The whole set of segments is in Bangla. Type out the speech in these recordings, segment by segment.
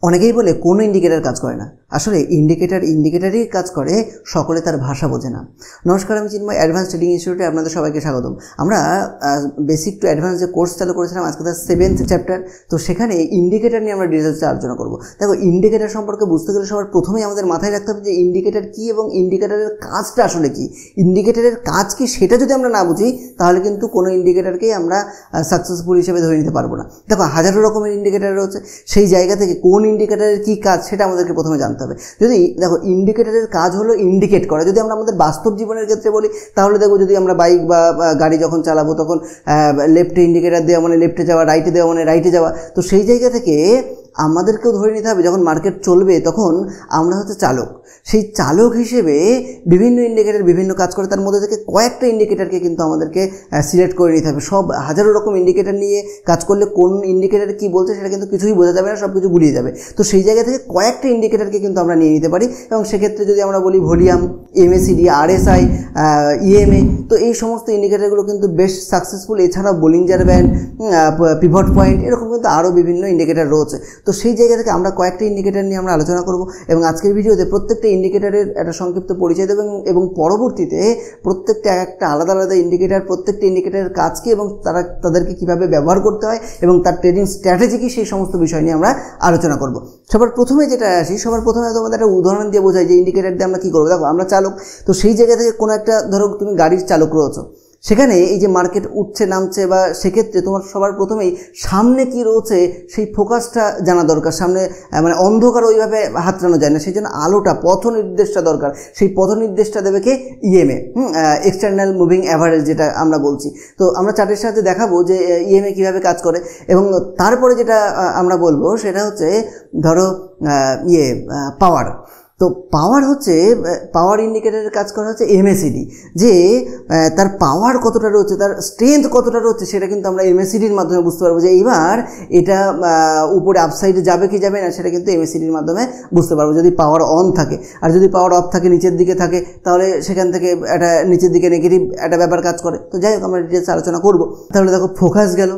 অনেকেই বলে কোনো ইন্ডিকেটর কাজ করে না। আসলে ইন্ডিকেটরই কাজ করে, সকলে তার ভাষা বোঝে না। নমস্কার, আমি চিন্ময়, অ্যাডভান্স ট্রেডিং ইনস্টিটিউটে আপনাদের সবাইকে স্বাগতম। আমরা বেসিক টু অ্যাডভান্স যে কোর্স চালু করেছিলাম, আজকে তার 7th চ্যাপ্টার। তো সেখানে ইন্ডিকেটর নিয়ে আমরা ডিটেলসে আলোচনা করব। দেখো, ইন্ডিকেটর সম্পর্কে বুঝতে গেলে সবার প্রথমেই আমাদের মাথায় রাখতে হবে যে ইন্ডিকেটর কী এবং ইন্ডিকেটরের কাজটা আসলে কী। ইন্ডিকেটরের কাজ কী সেটা যদি আমরা না বুঝি, তাহলে কিন্তু কোনো ইন্ডিকেটরকেই আমরা সাকসেসফুল হিসেবে ধরে নিতে পারবো না। দেখো, হাজারো রকমের ইন্ডিকেটর রয়েছে, সেই জায়গা থেকে কোন ইন্ডিকেটরের কী কাজ সেটা আমাদেরকে প্রথমে জানতে হবে। যদি দেখো, ইন্ডিকেটরের কাজ হলো ইন্ডিকেট করা। যদি আমরা আমাদের বাস্তব জীবনের ক্ষেত্রে বলি, তাহলে দেখো, যদি আমরা বাইক বা গাড়ি যখন চালাবো, তখন লেফটে ইন্ডিকেটর দেওয়া মানে লেফটে যাওয়া, রাইটে দেওয়া মানে রাইটে যাওয়া। তো সেই জায়গা থেকে আমাদেরকেও ধরে নিতে হবে, যখন মার্কেট চলবে তখন আমরা হচ্ছে চালক। সেই চালক হিসেবে বিভিন্ন ইন্ডিকেটর বিভিন্ন কাজ করে, তার মধ্যে থেকে কয়েকটা ইন্ডিকেটরকে কিন্তু আমাদেরকে সিলেক্ট করে নিতে হবে। সব হাজারো রকম ইন্ডিকেটর নিয়ে কাজ করলে কোন ইন্ডিকেটর কী বলছে সেটা কিন্তু কিছুই বোঝা যাবে না, সব কিছু গুলিয়ে যাবে। তো সেই জায়গা থেকে কয়েকটা ইন্ডিকেটরকে কিন্তু আমরা নিয়ে নিতে পারি। এবং সেক্ষেত্রে যদি আমরা বলি ভলিউম, MACD, RSI, EMA, তো এই সমস্ত ইন্ডিকেটরগুলো কিন্তু বেশ সাকসেসফুল। এছাড়াও বোলিঞ্জার ব্যান্ড, পিভট পয়েন্ট, এরকম কিন্তু আরও বিভিন্ন ইন্ডিকেটর রয়েছে। তো সেই জায়গা থেকে আমরা কয়েকটা ইন্ডিকেটর নিয়ে আমরা আলোচনা করব এবং আজকের ভিডিওতে প্রত্যেকটা ইন্ডিকেটরের একটা সংক্ষিপ্ত পরিচয় দেব এবং পরবর্তীতে প্রত্যেকটা একটা আলাদা আলাদা ইন্ডিকেটর, প্রত্যেকটা ইন্ডিকেটরের কাজ কী এবং তাদেরকে কীভাবে ব্যবহার করতে হয় এবং তার ট্রেডিং স্ট্র্যাটেজি কী, সেই সমস্ত বিষয় নিয়ে আমরা আলোচনা করব। সবার প্রথমে যেটা আসি, তোমাদের একটা উদাহরণ দিয়ে বোঝাই যে ইন্ডিকেটর দিয়ে আমরা কী করবো। দেখো, আমরা চালক, তো সেই জায়গা থেকে কোনো একটা, ধরো তুমি গাড়ির চালক রয়েছো, সেখানে এই যে মার্কেট উঠছে নামছে, বা সেক্ষেত্রে তোমার সবার প্রথমেই সামনে কি রয়েছে সেই ফোকাসটা জানা দরকার। সামনে মানে অন্ধকার ওইভাবে হাতড়ানো যায় না, সেই জন্য আলোটা, পথ নির্দেশটা দরকার। সেই পথ নির্দেশটা দেবে কে? EMA, এক্সটার্নাল মুভিং অ্যাভারেজ, যেটা আমরা বলছি। তো আমরা চার্টের সাথে দেখাবো যে EMA কীভাবে কাজ করে। এবং তারপরে যেটা আমরা বলবো সেটা হচ্ছে, ধরো পাওয়ার। তো পাওয়ার ইন্ডিকেটরের কাজ করা হচ্ছে MACD, যে তার পাওয়ার কতটা রয়েছে, তার স্ট্রেংথ কতটা রয়েছে, সেটা কিন্তু আমরা MACDর মাধ্যমে বুঝতে পারবো যে এইবার এটা উপরে আপসাইডে যাবে কি যাবে না, সেটা কিন্তু MACDর মাধ্যমে বুঝতে পারবো যদি পাওয়ার অন থাকে। আর যদি পাওয়ার অফ থাকে, নিচের দিকে থাকে, তাহলে সেখান থেকে একটা নিচের দিকে নেগেটিভ একটা ব্যাপার কাজ করে। তো যাই হোক, আমরা ডিটেলস আলোচনা করব। তাহলে দেখো, ফোকাস গেল,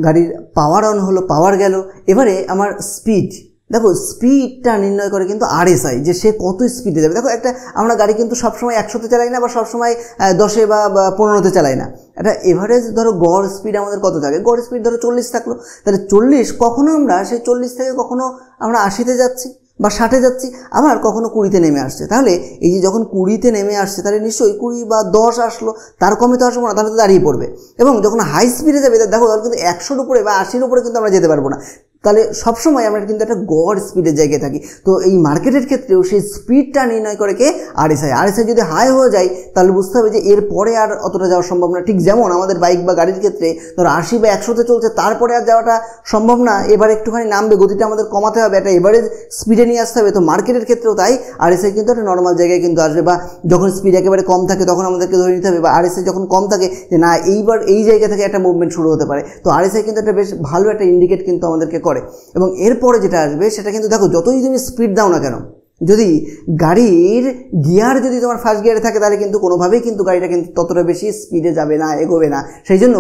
গাড়ির পাওয়ার অন হলো, পাওয়ার গেল। এবারে আমার স্পিড, দেখো স্পিডটা নির্ণয় করে কিন্তু RSI, যে সে কত স্পিডে যাবে। দেখো, আমরা গাড়ি কিন্তু সবসময় 100তে চালাই না, বা সবসময় 10 বা 15তে চালাই না। একটা এভারেজ ধরো গড় স্পিড আমাদের কত থাকে, গড় স্পিড ধরো 40 থাকলো। তাহলে 40, কখনো আমরা সেই 40 থেকে কখনো আমরা 80তে যাচ্ছি বা 60-এ যাচ্ছি, আবার কখনো 20-তে নেমে আসছে। তাহলে এই যে যখন 20-তে নেমে আসছে, তাহলে নিশ্চয়ই 20 বা 10 আসলো, তার কমে তো আসবো না, তাহলে তো দাঁড়িয়ে পড়বে। এবং যখন হাই স্পিডে যাবে, দেখো, তাহলে কিন্তু 100-র উপরে বা 80-র উপরে কিন্তু আমরা যেতে পারবো না। তাহলে সবসময় আমরা কিন্তু একটা গড় স্পিডের জায়গায় থাকি। তো এই মার্কেটের ক্ষেত্রেও সেই স্পিডটা নির্ণয় করে কে? RSI যদি হাই হয়ে যায়, তাহলে বুঝতে হবে যে এর পরে আর অতটা যাওয়া সম্ভব না। ঠিক যেমন আমাদের বাইক বা গাড়ির ক্ষেত্রে ধরো 80 বা 100তে চলছে, তারপরে আর যাওয়াটা সম্ভব না, এবার একটুখানি নামবে, গতিটা আমাদের কমাতে হবে, একটা এভারেজ স্পিডে নিয়ে আসতে হবে। তো মার্কেটের ক্ষেত্রেও তাই, RSI কিন্তু একটা নর্মাল জায়গায় কিন্তু আসবে। বা যখন স্পিড একেবারে কম থাকে, তখন আমাদেরকে ধরে নিতে হবে, বা RSI যখন কম থাকে, যে না, এইবার এই জায়গা থেকে একটা মুভমেন্ট শুরু হতে পারে। তো RSI কিন্তু একটা বেশ ভালো একটা ইন্ডিকেট কিন্তু আমাদেরকে করে। এবং এরপরে যেটা আসবে, সেটা কিন্তু দেখো, যতই তুমি স্পিড দাও না কেন, যদি গাড়ির গিয়ার যদি তোমার ফার্স্ট গিয়ারে থাকে, তাহলে কিন্তু কোনোভাবেই কিন্তু গাড়িটা কিন্তু ততটা বেশি স্পিডে যাবে না, এগোবে না। সেই জন্য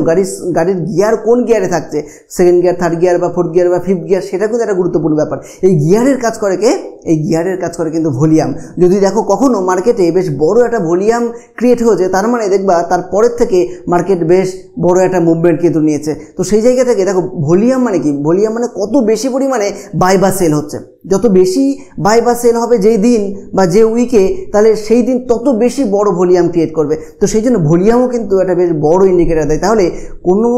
গাড়ির গিয়ার কোন গিয়ারে থাকছে, সেকেন্ড গিয়ার, থার্ড গিয়ার বা ফোর্থ গিয়ার বা ফিফথ গিয়ার, সেটা কিন্তু একটা গুরুত্বপূর্ণ ব্যাপার। এই গিয়ারের কাজ করে কে? এই গিয়ারের কাজ করে কিন্তু ভলিউম। যদি দেখো কখনো মার্কেটে বেশ বড় একটা ভলিউম ক্রিয়েট হয়েছে, তার মানে দেখবা তারপরের থেকে মার্কেট বেশ বড় একটা মুভমেন্ট কিন্তু নিয়েছে। তো সেই জায়গা থেকে দেখো, ভলিউম মানে কি? ভলিউম মানে কত বেশি পরিমাণে বাই বা সেল হচ্ছে। যত বেশি বাই বা সেল হবে যেই দিন বা যে উইকে, তাহলে সেই দিন তত বেশি বড় ভলিউম ক্রিয়েট করবে। তো সেই জন্য ভলিউমও কিন্তু একটা বেশ বড় ইন্ডিকেটর দেয়। তাহলে কোনো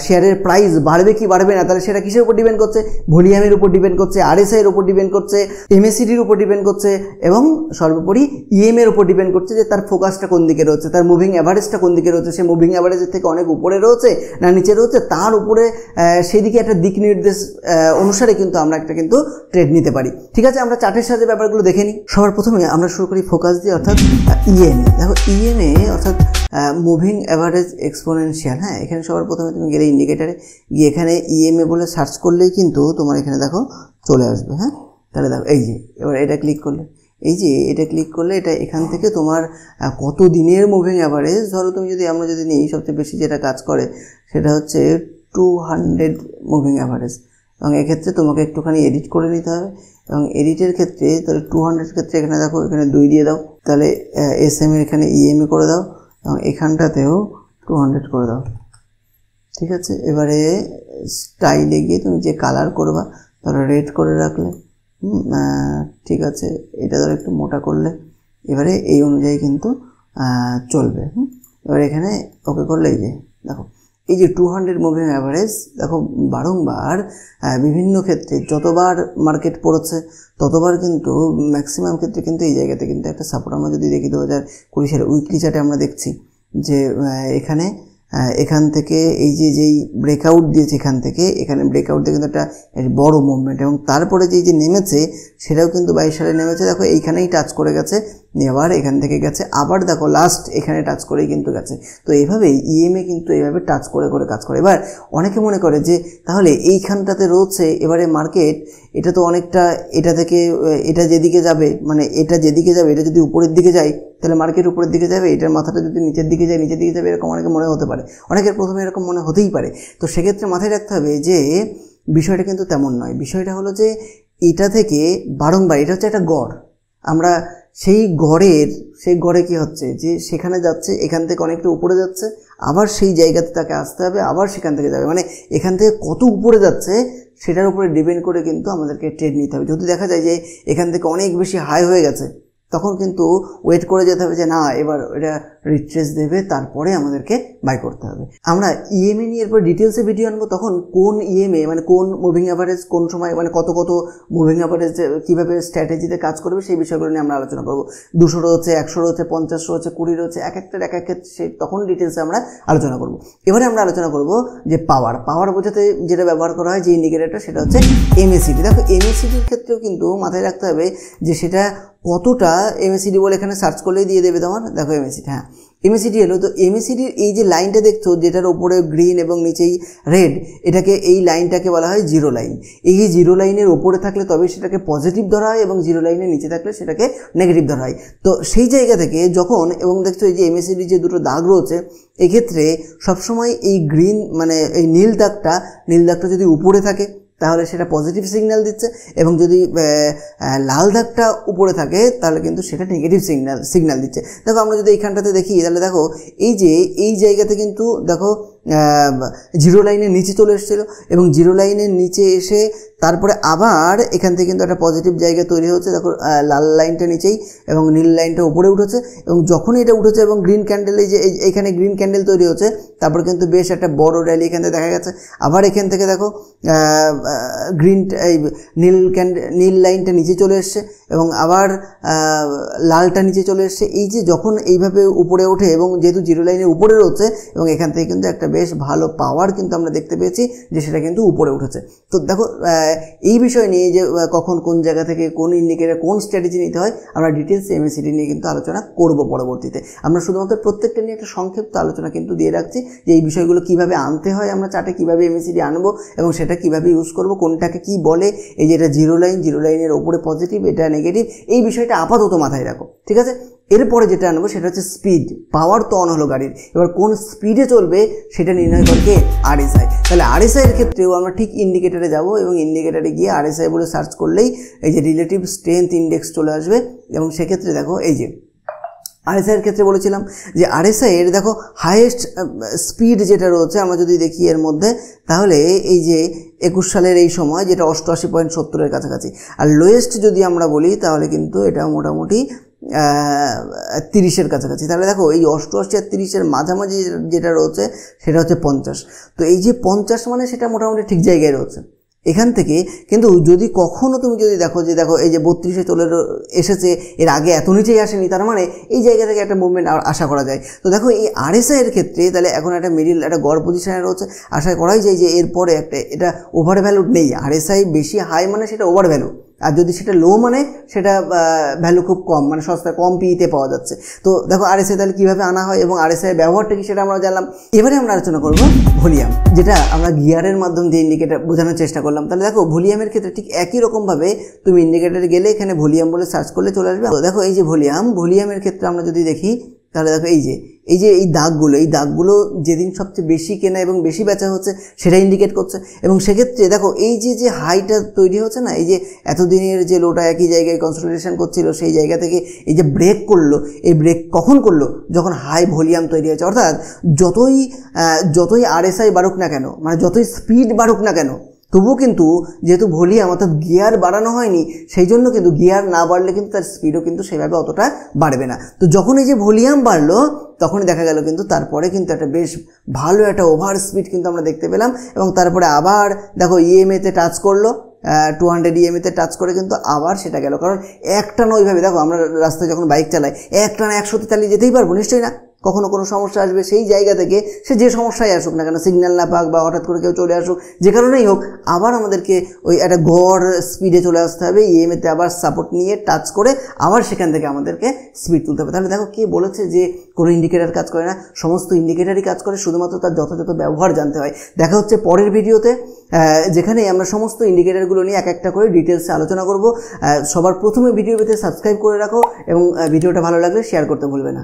শেয়ারের প্রাইস বাড়বে কি বাড়বে না, তাহলে সেটা কিসের উপর ডিপেন্ড করছে? ভলিউমের উপর ডিপেন্ড করছে, RSI এর উপর ডিপেন্ড করছে, MACDর উপর ডিপেন্ড করছে, এবং সর্বোপরি EMA এর উপর ডিপেন্ড করছে যে তার ফোকাসটা কোন দিকে রয়েছে, তার মুভিং অ্যাভারেজটা কোন দিকে রয়েছে, সে মুভিং অ্যাভারেজের থেকে অনেক উপরে রয়েছে না নিচে রয়েছে, তার উপরে সেই দিকে একটা দিক নির্দেশ অনুসারে কিন্তু আমরা একটা কিন্তু ট্রেড নিতে পারি। ঠিক আছে, আমরা চার্টের সাথে ব্যাপারগুলো দেখে নিই। সবার প্রথমে আমরা শুরু করি ফোকাস দিয়ে, অর্থাৎ EMA। দেখো, EMA অর্থাৎ মুভিং অ্যাভারেজ এক্সপোনেনশিয়াল। হ্যাঁ, এখানে সবার প্রথমে তুমি গেলে ইন্ডিকেটারে গিয়ে এখানে EMA বলে সার্চ করলেই কিন্তু তোমার এখানে দেখো চলে আসবে। হ্যাঁ, তাহলে দেখো, এই যে এবার এটা ক্লিক করলে, এটা এখান থেকে তোমার কত দিনের মুভিং অ্যাভারেজ, ধরো তুমি যদি আমরা যদি নিই, সবচেয়ে বেশি যেটা কাজ করে সেটা হচ্ছে 200 মুভিং অ্যাভারেজ। এবং এক্ষেত্রে তোমাকে একটুখানি এডিট করে নিতে হবে। এবং এডিটের ক্ষেত্রে তাহলে 200 ক্ষেত্রে এখানে দেখো এখানে 2 দিয়ে দাও, তাহলে SM এর এখানে EMA করে দাও এবং এখানটাতেও 200 করে দাও, ঠিক আছে। এবারে স্টাইলে গিয়ে তুমি যে কালার করবা ধরো রেড করে রাখলে, ঠিক আছে, এটা ধরো একটু মোটা করলে, এবারে এই অনুযায়ী কিন্তু চলবে। এবার এখানে ওকে করলে এই যে দেখো এই যে 200 মুভিং অ্যাভারেজ দেখো বারংবার বিভিন্ন ক্ষেত্রে যতবার মার্কেট পড়েছে ততবার কিন্তু ম্যাক্সিমাম ক্ষেত্রে কিন্তু এই জায়গাতে কিন্তু একটা সাপোর্ট আমরা যদি দেখি 2020 সালের উইকলি চার্টে আমরা দেখছি যে এখান থেকে এই যে যেই ব্রেকআউট দিয়েছে এখানে ব্রেকআউট দিয়ে কিন্তু একটা বড় মুভমেন্ট, এবং তারপরে যে নেমেছে সেটাও কিন্তু 22 সালে নেমেছে, দেখো এইখানেই টাচ করে গেছে, আবার এখান থেকে গেছে, আবার দেখো লাস্ট এখানে টাচ করেই কিন্তু গেছে। তো এইভাবেই EMA কিন্তু এইভাবে টাচ করে করে কাজ করে। এবার অনেকে মনে করে যে তাহলে এইখানটাতে রয়েছে এবারে মার্কেট, এটা তো অনেকটা এটা থেকে এটা যেদিকে যাবে, মানে এটা যেদিকে যাবে এটা যদি উপরের দিকে যায় তাহলে মার্কেট উপরের দিকে যাবে, এটার মাথাটা যদি নিচের দিকে যায় নিচের দিকে যাবে, এরকম অনেকে মনে হতে পারে, অনেকের প্রথমে এরকম মনে হতেই পারে। তো সেক্ষেত্রে মাথায় রাখতে হবে যে বিষয়টা কিন্তু তেমন নয়। বিষয়টা হলো যে এটা থেকে বারংবার এটা হচ্ছে একটা গড়, আমরা সেই গড়ে কি হচ্ছে যে সেখানে যাচ্ছে, এখান থেকে অনেকটা উপরে যাচ্ছে, আবার সেই জায়গাতে তাকে আসতে হবে, আবার সেখান থেকে যাবে, মানে এখান থেকে কত উপরে যাচ্ছে সেটার উপরে ডিপেন্ড করে কিন্তু আমাদেরকে ট্রেড নিতে হবে। যদি দেখা যায় যে এখান থেকে অনেক বেশি হাই হয়ে গেছে তখন কিন্তু ওয়েট করে যেতে হবে যে না এবার এটা রিট্রেস দেবে, তারপরে আমাদেরকে বাই করতে হবে। আমরা EMA নিয়ে এরপর ডিটেলসে ভিডিও আনবো, তখন কোন EMA মানে কোন মুভিং অ্যাভারেজ কোন সময় মানে কত মুভিং অ্যাভারেজ কীভাবে স্ট্র্যাটেজিতে কাজ করবে সেই বিষয়গুলো নিয়ে আমরা আলোচনা করবো। 200 রয়েছে, 100 রয়েছে, 50 রয়েছে, 20 রয়েছে, এক একটা ক্ষেত্রে সেই তখন ডিটেলসে আমরা আলোচনা করব। এবারে আমরা আলোচনা করব যে পাওয়ার বোঝাতে যেটা ব্যবহার করা হয় যে ইন্ডিকেটরটা সেটা হচ্ছে MACD। দেখো MACDর ক্ষেত্রেও কিন্তু মাথায় রাখতে হবে যে সেটা কতটা, MACD বলে এখানে সার্চ করলেই দিয়ে দেবে তোমার, দেখো MACD, হ্যাঁ MACD এলো। তো MACDর এই যে লাইনটা দেখছো যেটার উপরে গ্রিন এবং নিচেই রেড, এই লাইনটাকে বলা হয় জিরো লাইন। এই জিরো লাইনের ওপরে থাকলে তবে সেটাকে পজিটিভ ধরা হয় এবং জিরো লাইনের নিচে থাকলে সেটাকে নেগেটিভ ধরা হয়। তো সেই জায়গা থেকে যখন এবং দেখছো এই যে MACD যে দুটো দাগ রয়েছে এক্ষেত্রে সবসময় এই গ্রিন মানে এই নীল দাগটা যদি উপরে থাকে তাহলে সেটা পজিটিভ সিগন্যাল দিচ্ছে, এবং যদি লাল দাগটা উপরে থাকে তাহলে কিন্তু সেটা নেগেটিভ সিগন্যাল দিচ্ছে। দেখো আমরা যদি এইখানটাতে দেখি তাহলে দেখো এই জায়গাতে কিন্তু দেখো জিরো লাইনের নিচে চলে এসেছিলো এবং জিরো লাইনের নিচে এসে তারপরে আবার এখান থেকে কিন্তু একটা পজিটিভ জায়গা তৈরি হচ্ছে, দেখো লাল লাইনটা নিচেই এবং নীল লাইনটা উপরে উঠেছে, এবং যখনই এটা উঠেছে এবং গ্রিন ক্যান্ডেল এই যে এইখানে গ্রিন ক্যান্ডেল তৈরি হচ্ছে তারপর কিন্তু বেশ একটা বড় র্যালি এখান থেকে দেখা গেছে। আবার এখান থেকে দেখো নীল লাইনটা নিচে চলে এসছে এবং আবার লালটা নিচে চলে এসছে। এই যে যখন এইভাবে উপরে ওঠে এবং যেহেতু জিরো লাইনের উপরে রয়েছে এবং এখান থেকে কিন্তু একটা বেশ ভালো পাওয়ার কিন্তু আমরা দেখতে পেয়েছি যে সেটা কিন্তু উপরে উঠেছে। তো দেখো এই বিষয় নিয়ে যে কখন কোন জায়গা থেকে কোন ইন্ডিকেটর কোন স্ট্র্যাটেজি নিতে হয় আমরা ডিটেলস MACD নিয়ে কিন্তু আলোচনা করব পরবর্তীতে। আমরা শুধুমাত্র প্রত্যেকটা নিয়ে একটা সংক্ষিপ্ত আলোচনা কিন্তু দিয়ে রাখছি যে এই বিষয়গুলো কিভাবে আনতে হয় আমরা চার্টে, কিভাবে MACD আনবো এবং সেটা কিভাবে ইউজ করব, কোনটাকে কি বলে, এই যে এটা জিরো লাইনের ওপরে পজিটিভ এটা নেগেটিভ, এই বিষয়টা আপাতত মাথায় রাখো, ঠিক আছে। এরপরে যেটা আনবো সেটা হচ্ছে স্পিড। পাওয়ার তো অন হলো গাড়ির, এবার কোন স্পিডে চলবে সেটা নির্ণয় করে কে? RSI। তাহলে RSI এর ক্ষেত্রেও আমরা ঠিক ইন্ডিকেটরে যাব এবং ইন্ডিকেটরে গিয়ে RSI বলে সার্চ করলেই এই যে রিলেটিভ স্ট্রেংথ ইন্ডেক্স চলে আসবে, এবং সেক্ষেত্রে দেখো এই যে RSI এর ক্ষেত্রে বলেছিলাম যে RSI এর দেখো হাইয়েস্ট স্পিড যেটা রয়েছে আমরা যদি দেখি এর মধ্যে তাহলে এই যে 21 সালের এই সময় যেটা 88.70 কাছাকাছি, আর লোয়েস্ট যদি আমরা বলি তাহলে কিন্তু এটা মোটামুটি 30 কাছাকাছি। তাহলে দেখো এই 88 আর 30 মাঝামাঝি যেটা রয়েছে সেটা হচ্ছে 50। তো এই যে 50 মানে সেটা মোটামুটি ঠিক জায়গায় রয়েছে এখান থেকে। কিন্তু যদি কখনো তুমি যদি দেখো যে দেখো এই যে 32 চলে এসেছে, এর আগে এত নিচেই আসেনি, তার মানে এই জায়গা থেকে একটা মুভমেন্ট আশা করা যায়। তো দেখো এই RSI এর ক্ষেত্রে তাহলে এখন একটা মিডিল একটা গড় পজিশনে রয়েছে, আশা করাই যায় যে এরপরে একটা এটা ওভার ভ্যালুড নেই। RSI বেশি হাই মানে সেটা ওভার ভ্যালু, আর যদি সেটা লো মানে সেটা ভ্যালু খুব কম, মানে সস্তা কম পিইতে পাওয়া যাচ্ছে। তো দেখো RSI তাহলে কীভাবে আনা হয় এবং RSI এর ব্যবহারটা কি সেটা আমরা জানলাম। এবারে আমরা আলোচনা করব ভলিউম, যেটা আমরা গিয়ারের মাধ্যমে যে ইন্ডিকেটর বোঝানোর চেষ্টা করলাম। তাহলে দেখো ভলিউমের ক্ষেত্রে ঠিক একই রকমভাবে তুমি ইন্ডিকেটরে গেলে এখানে ভলিউম বলে সার্চ করলে চলে আসবে। তো দেখো এই যে ভলিউমের ক্ষেত্রে আমরা যদি দেখি তাহলে দেখো এই দাগগুলো যেদিন সবচেয়ে বেশি কেনা এবং বেশি বেচা হচ্ছে সেটা ইন্ডিকেট করছে। এবং সেক্ষেত্রে দেখো এই যে হাইটা তৈরি হচ্ছে না, এই যে এতদিনের যে লোটা একই জায়গায় কনসলিডেশন করছিল সেই জায়গা থেকে এই যে ব্রেক করলো, এই ব্রেক কখন করলো? যখন হাই ভলিউম তৈরি হয়েছে। অর্থাৎ যতই RSI বাড়ুক না কেন, মানে যতই স্পিড বাড়ুক না কেন, তবুও কিন্তু যেহেতু ভলিউম অর্থাৎ গিয়ার বাড়ানো হয়নি, সেই জন্য কিন্তু গিয়ার না বাড়লে কিন্তু তার স্পিডও কিন্তু সেভাবে অতটা বাড়বে না। তো যখন এই যে ভলিউম বাড়লো তখনই দেখা গেল কিন্তু তারপরে কিন্তু একটা বেশ ভালো একটা ওভার স্পিড কিন্তু আমরা দেখতে পেলাম। এবং তারপরে আবার দেখো EMA-তে টাচ করলো, 200 EMA-তে টাচ করে কিন্তু আবার সেটা গেল। কারণ একটানা ওইভাবে দেখো আমরা রাস্তায় যখন বাইক চালাই একটানা 100-তে চালিয়ে যেতেই পারবো? নিশ্চয়ই না। কখনো কোনো সমস্যা আসবে, সেই জায়গা থেকে সে যে সমস্যায় আসুক না কেন, সিগন্যাল না পাক বা হঠাৎ করে কেউ চলে আসুক, যে কারণেই হোক, আবার আমাদেরকে ওই একটা গড় স্পিডে চলে আসতে হবে, EMA-তে আবার সাপোর্ট নিয়ে টাচ করে আবার সেখান থেকে আমাদেরকে স্পিড তুলতে হবে। তাহলে দেখো কে বলেছে যে কোনো ইন্ডিকেটার কাজ করে না? সমস্ত ইন্ডিকেটারই কাজ করে, শুধুমাত্র তার যথাযথ ব্যবহার জানতে হয়। দেখা হচ্ছে পরের ভিডিওতে, যেখানে আমরা সমস্ত ইন্ডিকেটারগুলো নিয়ে এক একটা করে ডিটেলসে আলোচনা করব। সবার প্রথমে ভিডিও পেতে সাবস্ক্রাইব করে রাখো এবং ভিডিওটা ভালো লাগলে শেয়ার করতে ভুলবে না।